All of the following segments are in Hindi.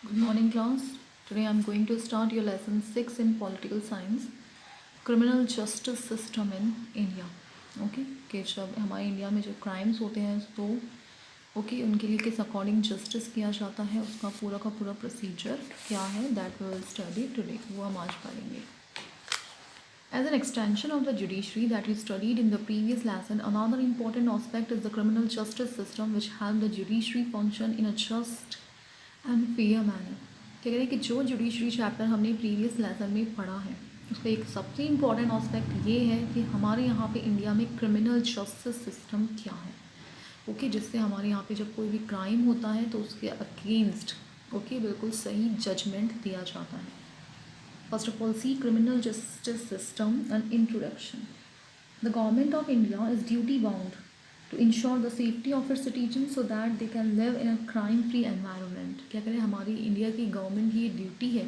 Good morning, class. Today I am going to start your lesson 6 in political science, criminal justice system in India. Okay कि जब हमारे इंडिया में जो क्राइम्स होते हैं तो उनके लिए किस अकॉर्डिंग जस्टिस किया जाता है, उसका पूरा का पूरा प्रोसीजर क्या है, that we will study today. वो हम आज पढ़ेंगे. As an extension of the judiciary that we studied in the previous lesson, another important aspect is the criminal justice system, which help the judiciary function in a just and fair manner. क्या कह रहे हैं कि जो जुडिशरी चैप्टर हमने प्रीवियस लेसन में पढ़ा है उसका एक सबसे इम्पॉर्टेंट एस्पेक्ट ये है कि हमारे यहाँ पे इंडिया में क्रिमिनल जस्टिस सिस्टम क्या है. जिससे हमारे यहाँ पे जब कोई भी क्राइम होता है तो उसके अगेंस्ट बिल्कुल सही जजमेंट दिया जाता है. First of all, see criminal justice system and introduction. The government of India is duty bound to ensure the safety of its citizens so that they can live in a crime-free environment. क्या करें, हमारी इंडिया की गवर्नमेंट की ये ड्यूटी है,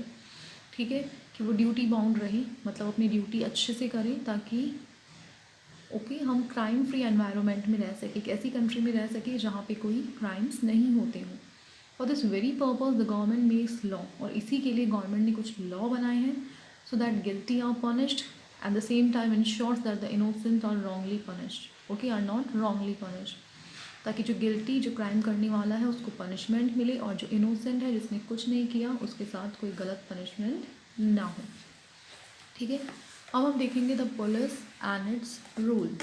ठीक है, कि वो ड्यूटी बाउंड रहे, मतलब अपनी ड्यूटी अच्छे से करें ताकि हम क्राइम फ्री एनवायरनमेंट में रह सके, एक ऐसी कंट्री में रह सके जहाँ पे कोई क्राइम्स नहीं होते हों. For this very purpose the government makes law, और इसी के लिए गवर्नमेंट ने कुछ लॉ बनाए हैं so that guilty are punished at the same time ensures that the innocent are wrongly punished, are not wrongly punished, ताकि जो गिल्टी, जो क्राइम करने वाला है उसको पनिशमेंट मिले और जो इनोसेंट है, जिसने कुछ नहीं किया, उसके साथ कोई गलत पनिशमेंट ना हो. ठीक है, अब हम देखेंगे the police and it's rule.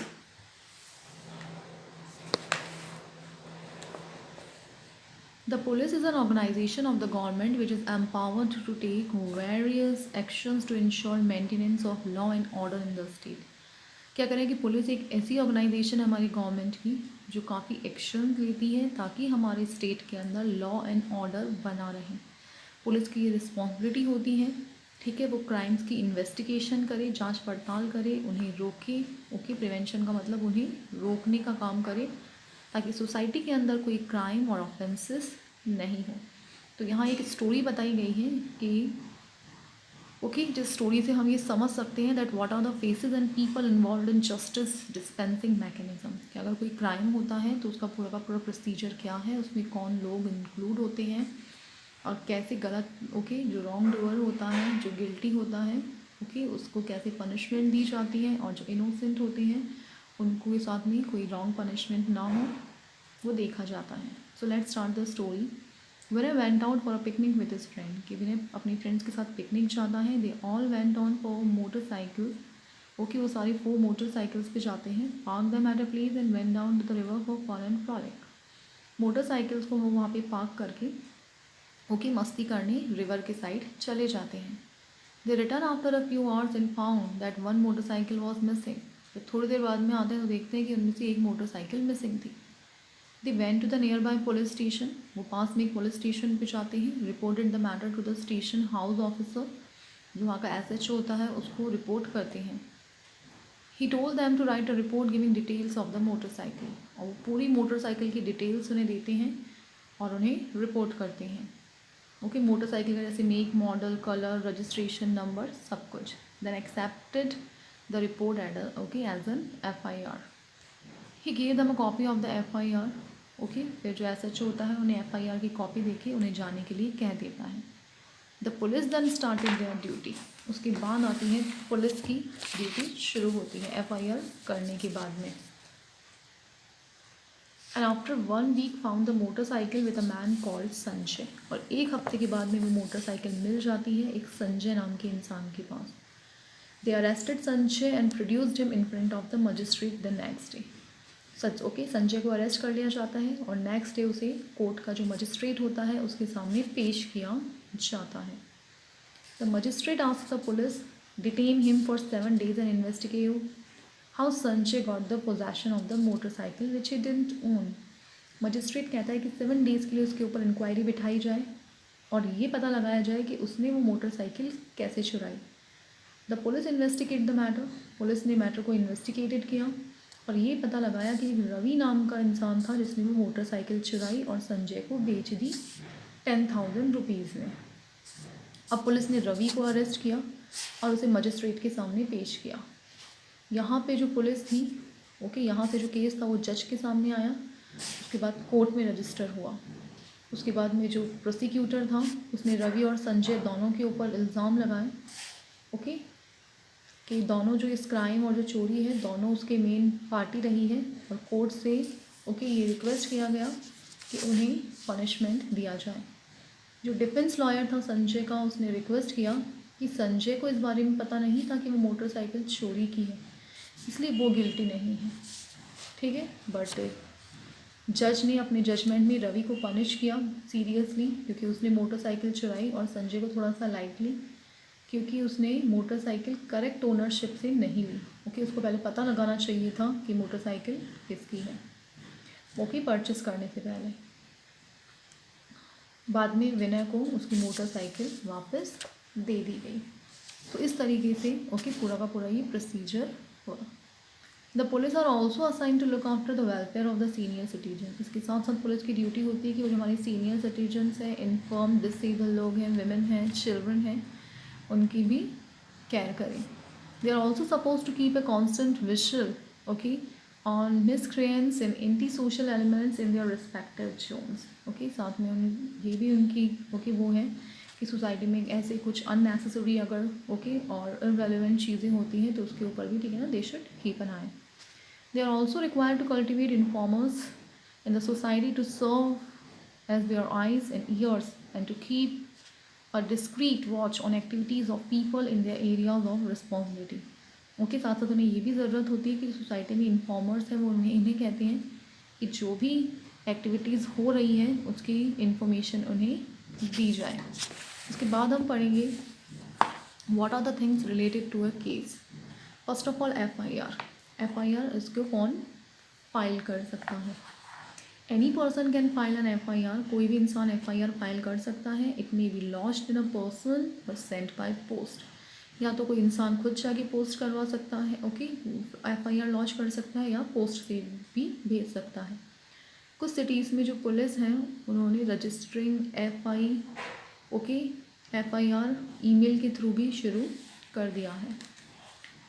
The police is an organization of the government which is empowered to take various actions to ensure maintenance of law and order in the state. क्या करें कि पुलिस एक ऐसी ऑर्गेनाइजेशन है हमारी गवर्नमेंट की जो काफ़ी एक्शन लेती है ताकि हमारे स्टेट के अंदर लॉ एंड ऑर्डर बना रहे. पुलिस की ये रिस्पॉन्सिबिलिटी होती है, ठीक है, वो क्राइम्स की इन्वेस्टिगेशन करे, जांच पड़ताल करे, उन्हें रोके. प्रिवेंशन का मतलब उन्हें रोकने का काम करे ताकि सोसाइटी के अंदर कोई क्राइम और ऑफेंसेस नहीं हो. तो यहाँ एक स्टोरी बताई गई है कि जिस स्टोरी से हम ये समझ सकते हैं that what are the phases and people involve in justice dispensing mechanism. कि अगर कोई क्राइम होता है तो उसका पूरा का पूरा प्रोसीजर क्या है, उसमें कौन लोग इंक्लूड होते हैं और कैसे गलत जो रॉन्ग डूअर होता है, जो गिल्टी होता है, उसको कैसे पनिशमेंट दी जाती है और जो इनोसेंट होते हैं उनको के साथ में कोई रॉन्ग पनिशमेंट ना हो, वो देखा जाता है. So let's start the story. When I went out for a picnic with his friend, कि विनय अपनी फ्रेंड्स के साथ पिकनिक जाता है. They all went on for motorcycles. वो सारे 4 मोटरसाइकिल्स पे जाते हैं. Park them at a place and went down to the river for fun and frolic. Motorcycles को वो वहाँ पे पार्क करके मस्ती करने रिवर के साइड चले जाते हैं. They return after a few hours and found that one motorcycle was missing. फिर थोड़ी देर बाद में आते हैं तो देखते हैं कि उनमें से एक मोटरसाइकिल मिसिंग थी. They went to the nearby police station. वो पास में एक पुलिस स्टेशन पे जाते हैं. Reported the matter to the station house officer, जो वहाँ का SHO होता है, उसको रिपोर्ट करते हैं. He told them to write a report giving details of the motorcycle. और वो पूरी मोटरसाइकिल की डिटेल्स उन्हें देते हैं और उन्हें रिपोर्ट करते हैं. मोटरसाइकिल का जैसे make, model, colour, registration number, सब कुछ. Then accepted the report as an FIR. He gave them a copy of the FIR. फिर जो SHO होता है उन्हें FIR की कॉपी देके उन्हें जाने के लिए कह देता है. The police then started their duty. उसके बाद आती है पुलिस की ड्यूटी शुरू होती है FIR करने के बाद में. And after 1 week found the motorcycle with a man called Sanjay. और 1 हफ्ते के बाद में वो मोटरसाइकिल मिल जाती है एक संजय नाम के इंसान के पास. They arrested Sanjay and produced him in front of the magistrate the next day. Sanjay को अरेस्ट कर लिया जाता है और नेक्स्ट डे उसे कोर्ट का जो मजिस्ट्रेट होता है उसके सामने पेश किया जाता है. The magistrate asks the police detain him for 7 days and investigate how Sanjay got the possession of the motorcycle which he didn't own. Magistrate कहता है कि 7 days के लिए उसके ऊपर इंक्वायरी बिठाई जाए और ये पता लगाया जाए कि उसने वो मोटरसाइकिल कैसे चुराई. The police investigate the matter. Police ने मैटर को इन्वेस्टिगेटेड किया और ये पता लगाया कि रवि नाम का इंसान था जिसने वो मोटरसाइकिल चुराई और संजय को बेच दी 10,000 रुपीज़ में. अब पुलिस ने रवि को अरेस्ट किया और उसे मजिस्ट्रेट के सामने पेश किया. यहाँ पे जो पुलिस थी, यहाँ से जो केस था वो जज के सामने आया. उसके बाद कोर्ट में रजिस्टर हुआ. उसके बाद में जो प्रोसिक्यूटर था उसने रवि और संजय दोनों के ऊपर इल्ज़ाम लगाए, ओके, कि दोनों जो इस क्राइम और जो चोरी है दोनों उसके मेन पार्टी रही है, और कोर्ट से ओके ये रिक्वेस्ट किया गया कि उन्हें पनिशमेंट दिया जाए। जो डिफेंस लॉयर था संजय का, उसने रिक्वेस्ट किया कि संजय को इस बारे में पता नहीं था कि वो मोटरसाइकिल चोरी की है, इसलिए वो गिल्टी नहीं है, ठीक है। बट जज ने अपने जजमेंट में रवि को पनिश किया सीरियसली, क्योंकि उसने मोटरसाइकिल चुराई, और संजय को थोड़ा सा लाइटली, क्योंकि उसने मोटरसाइकिल करेक्ट ओनरशिप से नहीं ली, ओके। उसको पहले पता लगाना चाहिए था कि मोटरसाइकिल किसकी है, ओके, परचेस करने से पहले। बाद में विनय को उसकी मोटरसाइकिल वापस दे दी गई। तो इस तरीके से ओके पूरा का पूरा ये प्रोसीजर हुआ। The police are also assign to look after the welfare of the senior citizen. इसके साथ साथ पुलिस की ड्यूटी होती है कि वो जो हमारे सीनियर सिटीजन्स हैं, इन्फर्म डिसेबल लोग हैं, वेमेन हैं, चिल्ड्रन हैं, उनकी भी केयर करें। They are also suppose to keep a constant vigil okay on miscreants and anti social elements in their respective zones, okay. साथ में ये भी उनकी ओके वो है कि सोसाइटी में ऐसे कुछ अननेसेसरी अगर ओके और इररेलेवेंट चीज़ें होती हैं तो उसके ऊपर भी ठीक है ना, they should keep an I. They are also required to cultivate informers in the society to serve as their eyes and ears and to keep a discreet watch on activities of people in their areas of responsibility. Okay, साथ साथ उन्हें ये भी ज़रूरत होती है कि सोसाइटी में इन्फॉर्मर्स हैं वो इन्हें कहते हैं कि जो भी एक्टिविटीज़ हो रही है उसकी इंफॉर्मेशन उन्हें दी जाए। उसके बाद हम पढ़ेंगे what are the things related to a case. First of all FIR इसको कौन फाइल कर सकता है? Any person can file an FIR. कोई भी इंसान एफ.आई.आर फाइल कर सकता है। It may be lodged in a person और सेंट बाय पोस्ट। या तो कोई इंसान खुद जाके पोस्ट करवा सकता है, ओके, एफ.आई.आर लॉन्च कर सकता है, या पोस्ट से भी भेज सकता है। कुछ सिटीज़ में जो पुलिस हैं उन्होंने रजिस्टरिंग एफ.आई.आर ईमेल के थ्रू भी शुरू कर दिया है।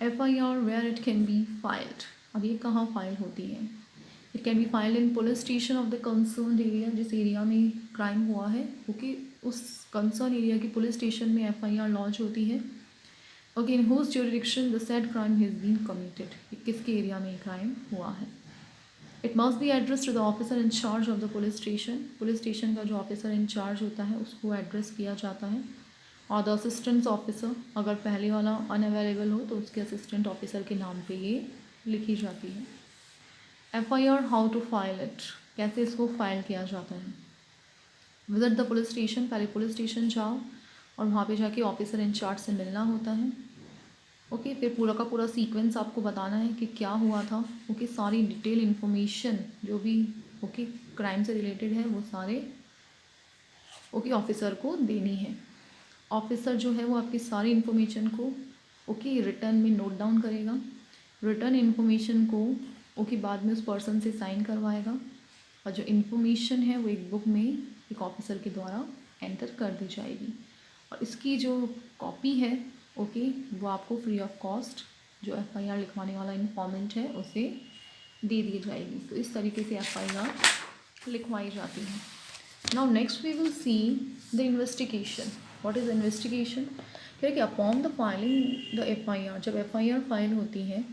FIR where it can be filed. अब ये कहाँ फाइल होती है? It can be filed in police station of the concern area. जिस एरिया में क्राइम हुआ है ओके उस कंसर्न एरिया की पुलिस स्टेशन में एफ.आई.आर लॉन्च होती है, okay, in whose jurisdiction the said crime has been committed. किसके एरिया में क्राइम हुआ है? It must be address to the officer in charge of the police station. Police station का जो ऑफिसर इन चार्ज होता है उसको एड्रेस किया जाता है, और द असिस्टेंट ऑफिसर, अगर पहले वाला अनअवेलेबल हो तो उसके असिस्टेंट ऑफिसर के नाम पे ये लिखी जाती है। FIR how to file it, कैसे इसको फाइल किया जाता है? Visit the police station. पहले पुलिस स्टेशन जाओ और वहाँ पे जाके ऑफिसर इंचार्ज से मिलना होता है, ओके। फिर पूरा का पूरा सीक्वेंस आपको बताना है कि क्या हुआ था, ओके। सारी डिटेल इन्फॉर्मेशन जो भी ओके क्राइम से रिलेटेड है वो सारे ओके ऑफिसर को देनी है। ऑफिसर जो है वो आपकी सारी इन्फॉर्मेशन को ओके रिटर्न में नोट डाउन करेगा। रिटर्न इन्फॉर्मेशन को ओके बाद में उस पर्सन से साइन करवाएगा, और जो इन्फॉर्मेशन है वो एक बुक में एक ऑफिसर के द्वारा एंटर कर दी जाएगी, और इसकी जो कॉपी है ओके वो आपको फ्री ऑफ कॉस्ट जो एफ.आई.आर लिखवाने वाला इन्फॉर्मेंट है उसे दे दी जाएगी। तो इस तरीके से एफ.आई.आर लिखवाई जाती है। Now next we will see the investigation. What is investigation? क्या है कि upon the filing the FIR, जब एफ.आई.आर फाइल होती है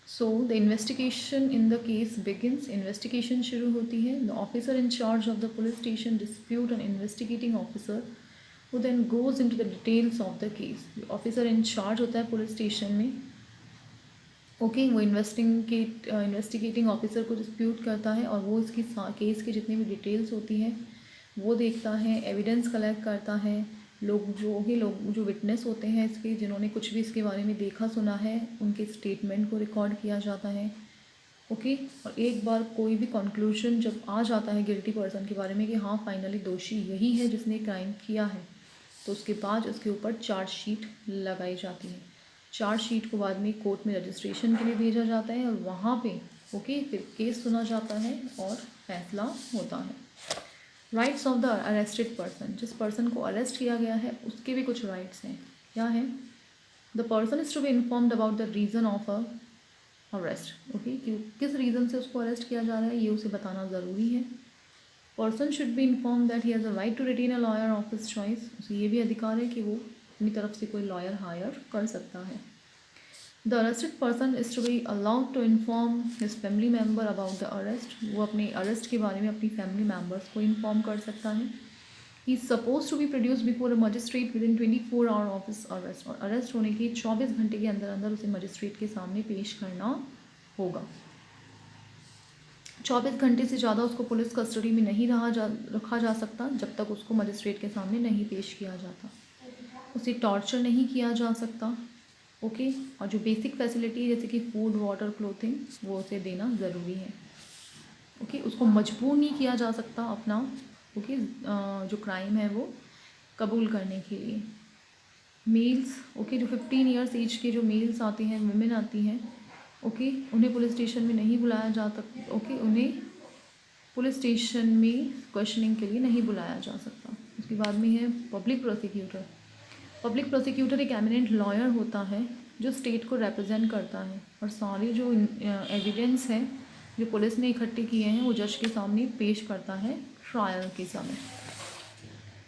so the investigation in the case begins. Investigation शुरू होती है। The officer in charge of the police station depute an investigating officer वो then goes into the details of the case. Officer in charge होता है पुलिस स्टेशन में, ओके, वो इन्वेस्टिगेटिंग ऑफिसर को डिस्प्यूट करता है, और वो इसकी केस की जितनी भी डिटेल्स होती हैं वो देखता है, एविडेंस कलेक्ट करता है। लोग जो विटनेस होते हैं इसके, जिन्होंने कुछ भी इसके बारे में देखा सुना है, उनके स्टेटमेंट को रिकॉर्ड किया जाता है, ओके। और एक बार कोई भी कंक्लूजन जब आ जाता है गिल्टी पर्सन के बारे में कि हाँ फाइनली दोषी यही है जिसने क्राइम किया है, तो उसके बाद उसके ऊपर चार्जशीट लगाई जाती है। चार्जशीट को बाद में कोर्ट में रजिस्ट्रेशन के लिए भेजा जाता है, और वहाँ पे ओके फिर केस सुना जाता है और फैसला होता है। Rights of the arrested person. जिस पर्सन को अरेस्ट किया गया है उसके भी कुछ राइट्स हैं। क्या है? The person is to be informed about the reason of a arrest, okay, कि किस रीज़न से उसको अरेस्ट किया जा रहा है ये उसे बताना ज़रूरी है। Person should be inform that he has a right to retain a lawyer of his choice, उसे ये भी अधिकार है कि वो अपनी तरफ से कोई लॉयर हायर कर सकता है। The arrested person is to be allowed to inform his family member about the arrest, वो अपने अरेस्ट के बारे में अपनी फैमिली मेम्बर्स को इन्फॉर्म कर सकता है। He is suppose to be produce before a magistrate within 24 hour of his arrest, और अरेस्ट होने के 24 घंटे के अंदर अंदर उसे मजिस्ट्रेट के सामने पेश करना होगा। 24 घंटे से ज़्यादा उसको पुलिस कस्टडी में नहीं रखा जा सकता जब तक उसको मजिस्ट्रेट के सामने नहीं पेश किया जाता। उसे टॉर्चर नहीं किया जा सकता, ओके। और जो बेसिक फैसिलिटी जैसे कि फूड, वाटर, क्लोथिंग, वो उसे देना ज़रूरी है, ओके। उसको मजबूर नहीं किया जा सकता अपना, ओके, जो क्राइम है वो कबूल करने के लिए। मेल्स, ओके, जो 15 ईयर्स एज के जो मेल्स आते हैं, वुमेन आती हैं, ओके, उन्हें पुलिस स्टेशन में नहीं बुलाया जा सकता, ओके, उन्हें पुलिस स्टेशन में क्वेश्चनिंग के लिए नहीं बुलाया जा सकता। उसके बाद में है पब्लिक प्रोसिक्यूटर। पब्लिक प्रोसिक्यूटर एक एमिनेंट लॉयर होता है जो स्टेट को रिप्रेजेंट करता है, और सारे जो एविडेंस है जो पुलिस ने इकट्ठे किए हैं वो जज के सामने पेश करता है ट्रायल के समय,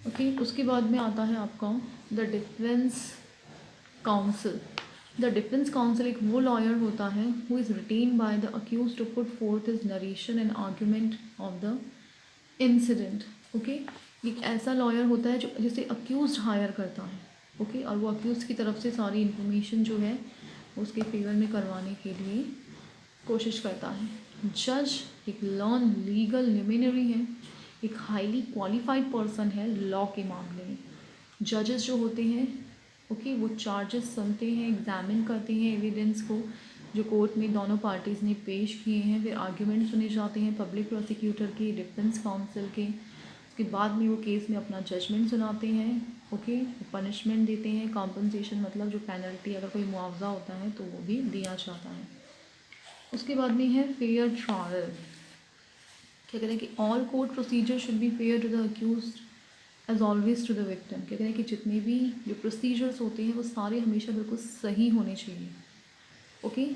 ओके। उसके बाद में आता है आपका the defence counsel. The defence counsel एक वो लॉयर होता है who is retain by the accuse to put forth his narration and argument of the incident, okay. एक ऐसा लॉयर होता है जो जिसे अक्यूज हायर करता है, ओके, और वो अक्यूज की तरफ से सारी इन्फॉर्मेशन जो है उसके फेवर में करवाने के लिए कोशिश करता है। जज एक लॉन लीगल लिमिनरी है, एक हाईली क्वालिफाइड पर्सन है लॉ के मामले में। जजेस जो होते हैं, ओके, वो चार्जेस सुनते हैं, एग्जामिन करते हैं एविडेंस को जो कोर्ट में दोनों पार्टीज़ ने पेश किए हैं, फिर आर्ग्यूमेंट सुने जाते हैं पब्लिक प्रोसिक्यूटर के, डिफेंस काउंसिल के। उसके बाद में वो केस में अपना जजमेंट सुनाते हैं, ओके, पनिशमेंट देते हैं, कॉम्पनसेशन मतलब जो पेनल्टी, अगर कोई मुआवजा होता है तो वो भी दिया जाता है। उसके बाद में है फेयर ट्रायल। क्या कहते हैं कि all court procedure should be fair to the accused as always to the victim. कहते हैं कि जितने भी जो प्रोसीजर्स होते हैं वो सारे हमेशा बिल्कुल सही होने चाहिए, okay.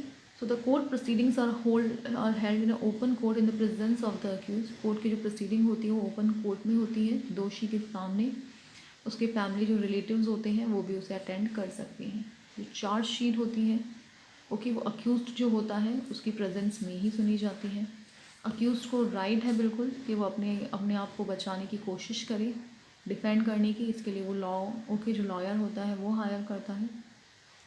So the court proceedings are held in open court in the presence of the accused. Court की जो प्रोसीडिंग होती है वो ओपन कोर्ट में होती है, दोषी के सामने। उसके फैमिली जो रिलेटिव्स होते हैं वो भी उसे अटेंड कर सकते हैं। जो चार्जशीट होती है, ओके, वो अक्यूज़्ड जो होता है उसकी प्रेजेंस में ही सुनी जाती है। अक्यूज़्ड को राइट है बिल्कुल कि वो अपने अपने आप को बचाने की कोशिश करे, डिफेंड करने की। इसके लिए वो लॉ, ओके, जो लॉयर होता है वो हायर करता है,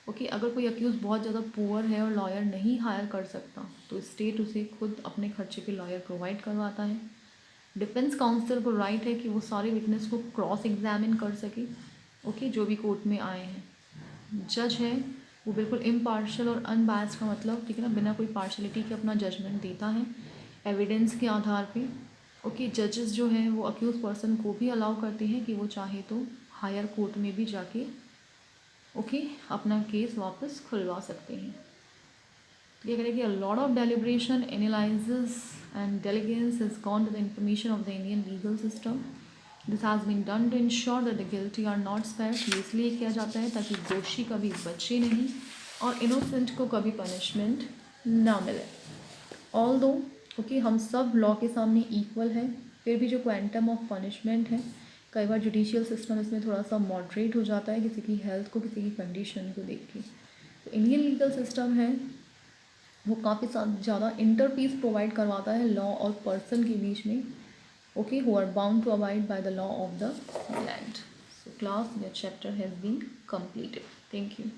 ओके। अगर कोई अक्यूज़ बहुत ज़्यादा पुअर है और लॉयर नहीं हायर कर सकता तो स्टेट उसे खुद अपने खर्चे पे लॉयर प्रोवाइड करवाता है। डिफेंस काउंसिल को राइट है कि वो सारे विटनेस को क्रॉस एग्जामिन कर सके, ओके, जो भी कोर्ट में आए हैं। जज है वो बिल्कुल इम्पार्शल और अनबायस्ड का मतलब, ठीक है ना, बिना कोई पार्शलिटी के अपना जजमेंट देता है एविडेंस के आधार पे, ओके। जजेस जो हैं वो अक्यूज पर्सन को भी अलाउ करते हैं कि वो चाहे तो हायर कोर्ट में भी जाके, ओके, अपना केस वापस खुलवा सकते हैं। तो क्या करें कि a lot of deliberation, analysis and diligence has gone to the information of the Indian legal system. This has been done to ensure that the guilty are not spared. ये इसलिए किया जाता है ताकि दोषी कभी बचे नहीं और इनोसेंट को कभी पनिशमेंट ना मिले। ऑल दो, ओके, हम सब लॉ के सामने इक्वल है, फिर भी जो क्वांटम ऑफ पनिशमेंट है कई बार जुडिशियल सिस्टम इसमें थोड़ा सा मॉडरेट हो जाता है किसी की हेल्थ को, किसी की कंडीशन को देख के। तो इंडियन लीगल सिस्टम है वो काफ़ी ज़्यादा इंटरपीस प्रोवाइड करवाता है लॉ और पर्सन के बीच में, okay, who are bound to abide by the law of the land. So class, your chapter has been completed. Thank you.